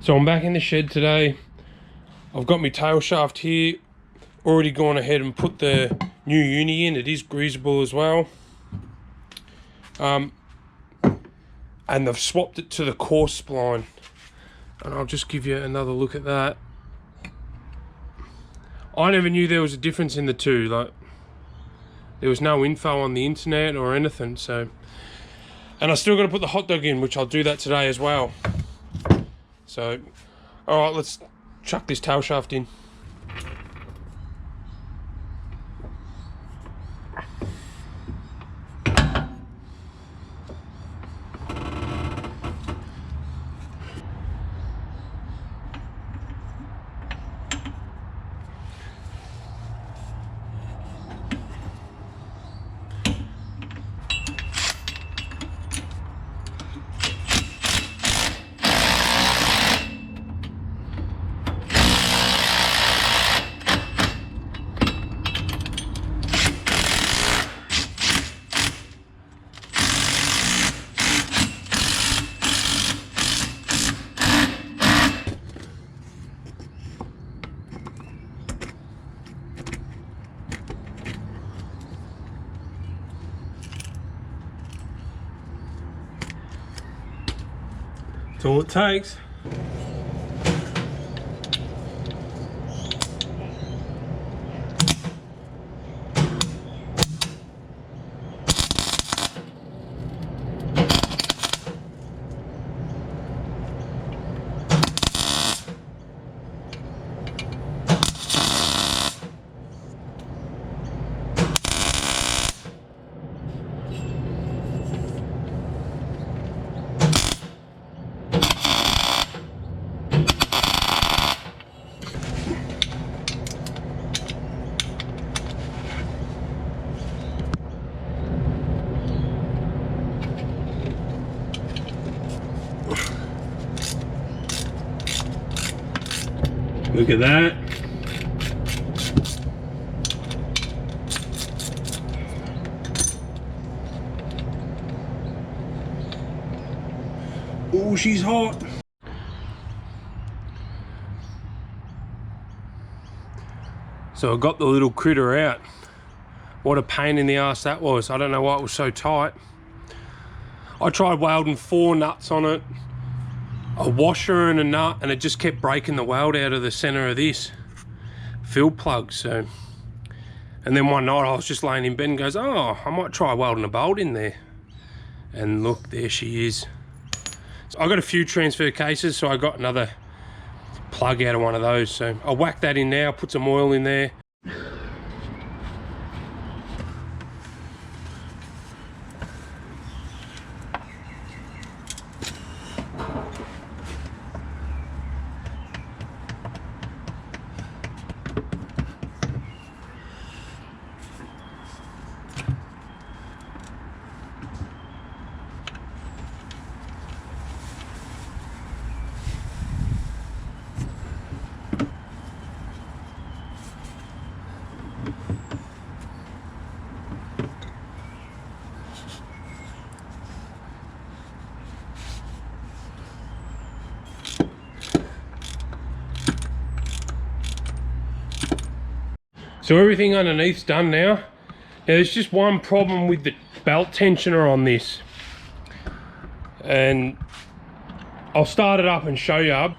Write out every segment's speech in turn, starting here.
So I'm back in the shed today. I've got my tail shaft here, already gone ahead and put the new uni in. It is greasable as well. And they've swapped it to the coarse spline. And I'll just give you another look at that. I never knew there was a difference in the two. Like, there was no info on the internet or anything, so. And I still got to put the hot dog in, which I'll do that today as well. So, all right, let's chuck this tail shaft in. That's all it takes. Look at that. Oh, she's hot. So I got the little critter out. What a pain in the ass that was. I don't know why it was so tight. I tried welding 4 nuts on it, a washer and a nut, and it just kept breaking the weld out of the center of this fill plug. So, and then one night I was just laying in bed and goes, oh, I might try welding a bolt in there. And look, there she is. So I got a few transfer cases, so I got another plug out of one of those. So I'll whack that in now, put some oil in there. So everything underneath's done now. Now there's just one problem with the belt tensioner on this. And I'll start it up and show you.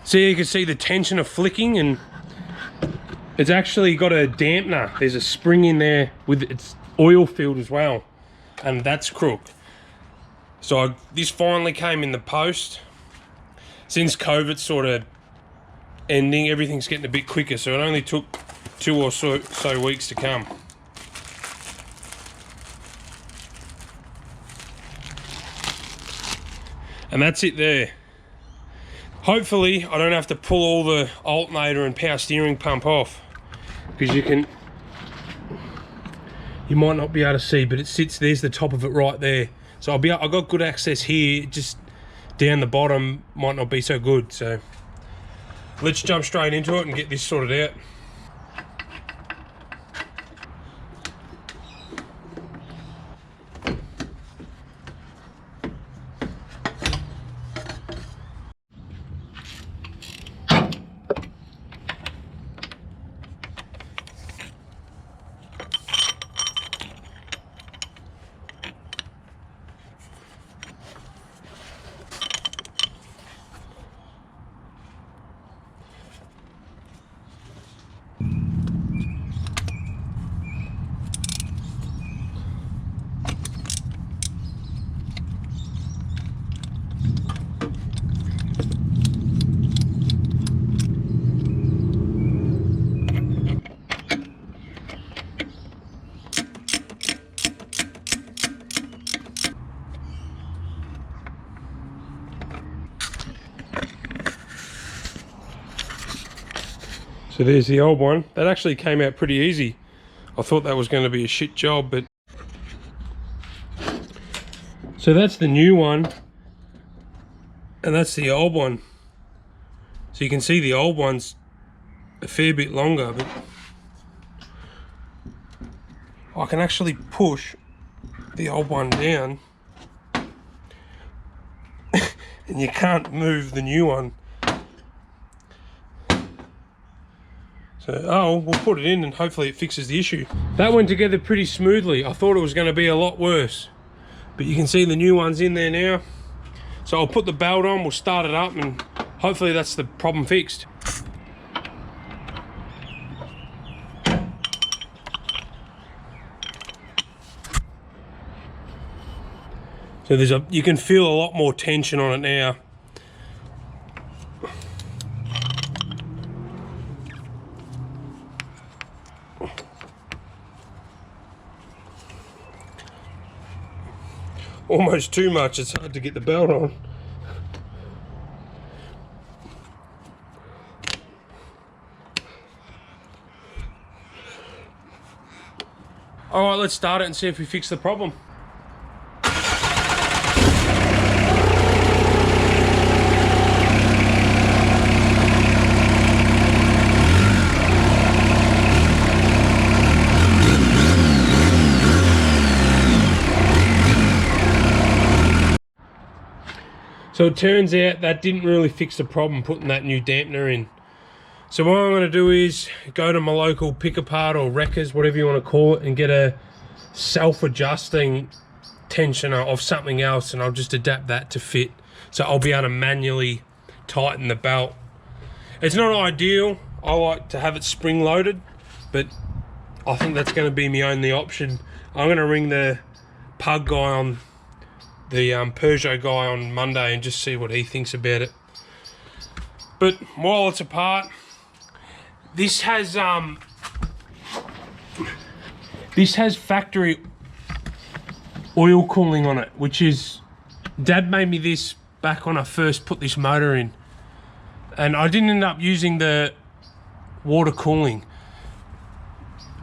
So you can see the tensioner flicking, and it's actually got a dampener. There's a spring in there with its oil filled as well, and that's crook. So this finally came in the post. Since COVID's sort of ending, everything's getting a bit quicker, so it only took 2 or so weeks to come. And that's it there. Hopefully I don't have to pull all the alternator and power steering pump off, because you might not be able to see, but it sits, there's the top of it right there. So I've got good access here, just down the bottom might not be so good. So let's jump straight into it and get this sorted out. So there's the old one. That actually came out pretty easy. I thought that was going to be a shit job, but... So that's the new one, and that's the old one. So you can see the old one's a fair bit longer, but I can actually push the old one down and you can't move the new one. So, we'll put it in and hopefully it fixes the issue. That went together pretty smoothly. I thought it was going to be a lot worse, but you can see the new one's in there now. So I'll put the belt on, we'll start it up, and hopefully that's the problem fixed. So you can feel a lot more tension on it now. Almost too much, it's hard to get the belt on. Alright, let's start it and see if we fix the problem. So it turns out that didn't really fix the problem, putting that new dampener in. So what I'm going to do is go to my local pick-apart or wreckers, whatever you want to call it, and get a self-adjusting tensioner of something else, and I'll just adapt that to fit. So I'll be able to manually tighten the belt. It's not ideal. I like to have it spring-loaded, but I think that's going to be my only option. I'm going to ring the Pug guy on the Peugeot guy on Monday and just see what he thinks about it. But while it's apart, this has factory oil cooling on it, which is, Dad made me this back when I first put this motor in, and I didn't end up using the water cooling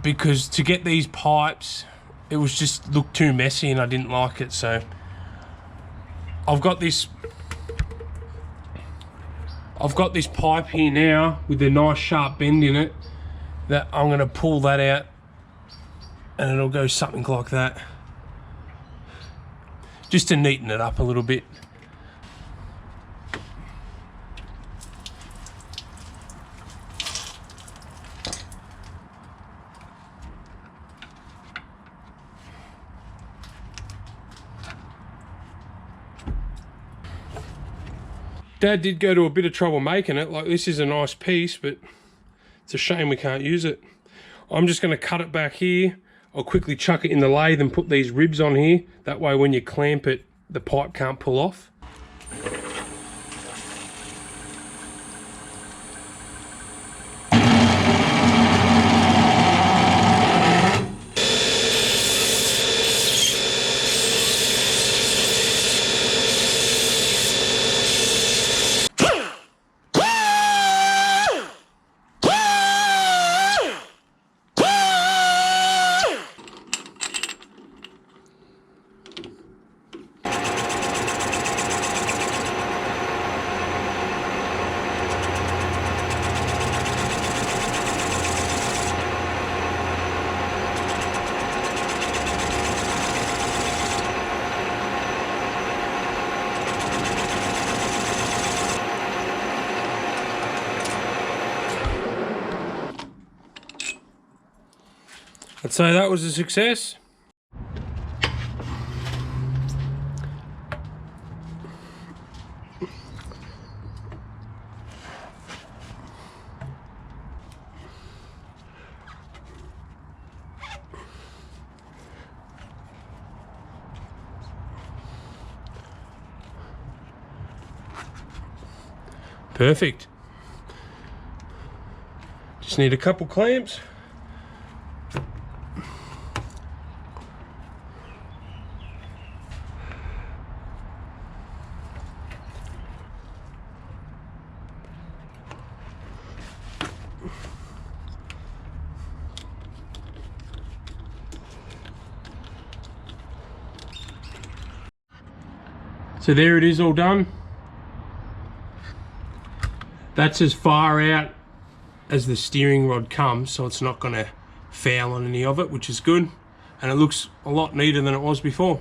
because to get these pipes, it was just looked too messy and I didn't like it. So I've got this pipe here now with a nice sharp bend in it that I'm going to pull that out and it'll go something like that, just to neaten it up a little bit. Dad did go to a bit of trouble making it. Like, this is a nice piece, but it's a shame we can't use it. I'm just going to cut it back here. I'll quickly chuck it in the lathe and put these ribs on here. That way when you clamp it, the pipe can't pull off. I'd say that was a success. Perfect. Just need a couple clamps. So there it is, all done. That's as far out as the steering rod comes, so it's not going to foul on any of it, which is good. And it looks a lot neater than it was before.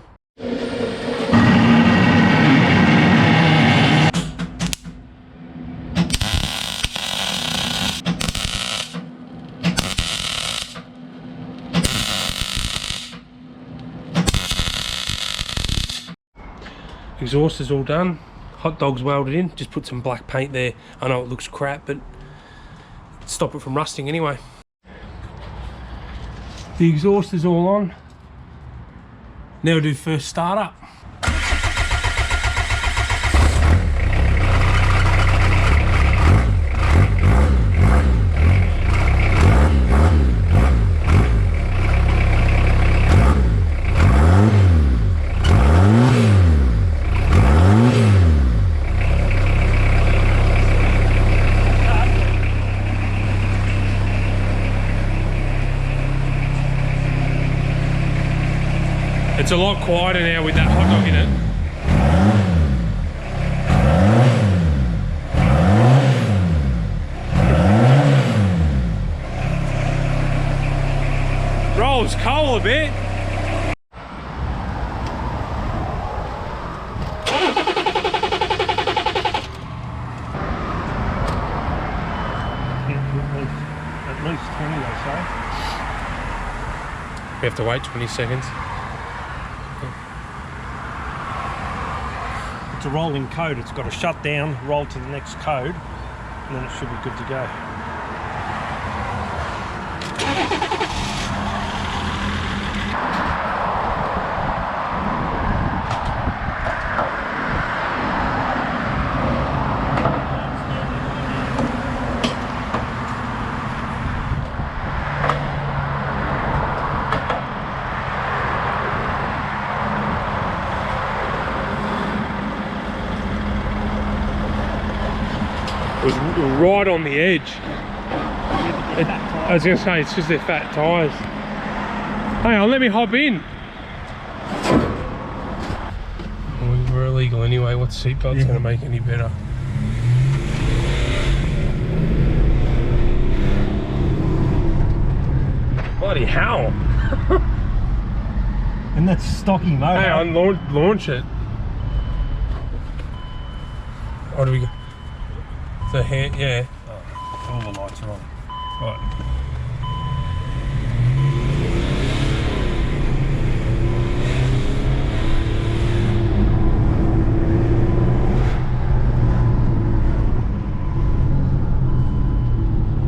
Exhaust is all done. Hot dog's welded in. Just put some black paint there. I know it looks crap, but stop it from rusting anyway. The exhaust is all on. Now we'll do first startup. It's a lot quieter now with that hot dog in it. Rolls coal a bit. At least 20 they say. We have to wait 20 seconds. It's a rolling code. It's got to shut down, roll to the next code, and then it should be good to go. It was right on the edge. I was going to say, it's because they're fat tyres. Hang on, let me hop in. We're illegal anyway. What seatbelt's going to make any better? Bloody hell. And that's stocky motor. Hang on, launch it. What do we go? The hand, yeah. Oh, all the lights are on. Right.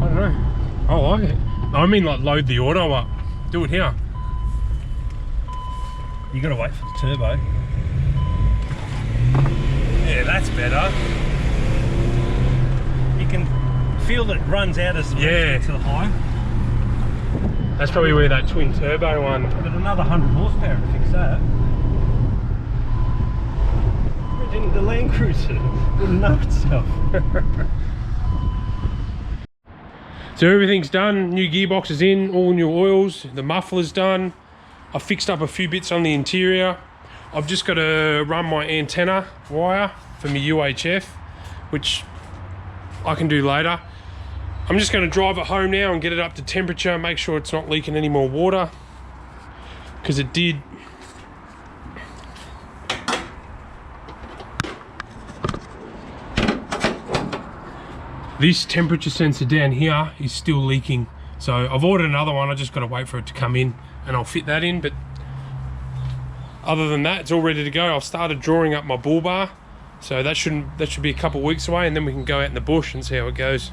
I don't know. I like it. I mean, like, load the auto up. Do it here. You got to wait for the turbo. Yeah, that's better. You can feel that it runs out as the Yeah. to the high. That's probably where that twin turbo one. But another 100 horsepower to fix that. Imagine the Land Cruiser wouldn't know itself. So everything's done. New gearbox is in, all new oils. The muffler's done. I fixed up a few bits on the interior. I've just got to run my antenna wire for my UHF, which I can do later. I'm just going to drive it home now and get it up to temperature, make sure it's not leaking any more water, because it did. This temperature sensor down here is still leaking So I've ordered another one, I just got to wait for it to come in and I'll fit that in. But other than that, it's all ready to go. I've started drawing up my bull bar, so that should be a couple of weeks away, and then we can go out in the bush and see how it goes.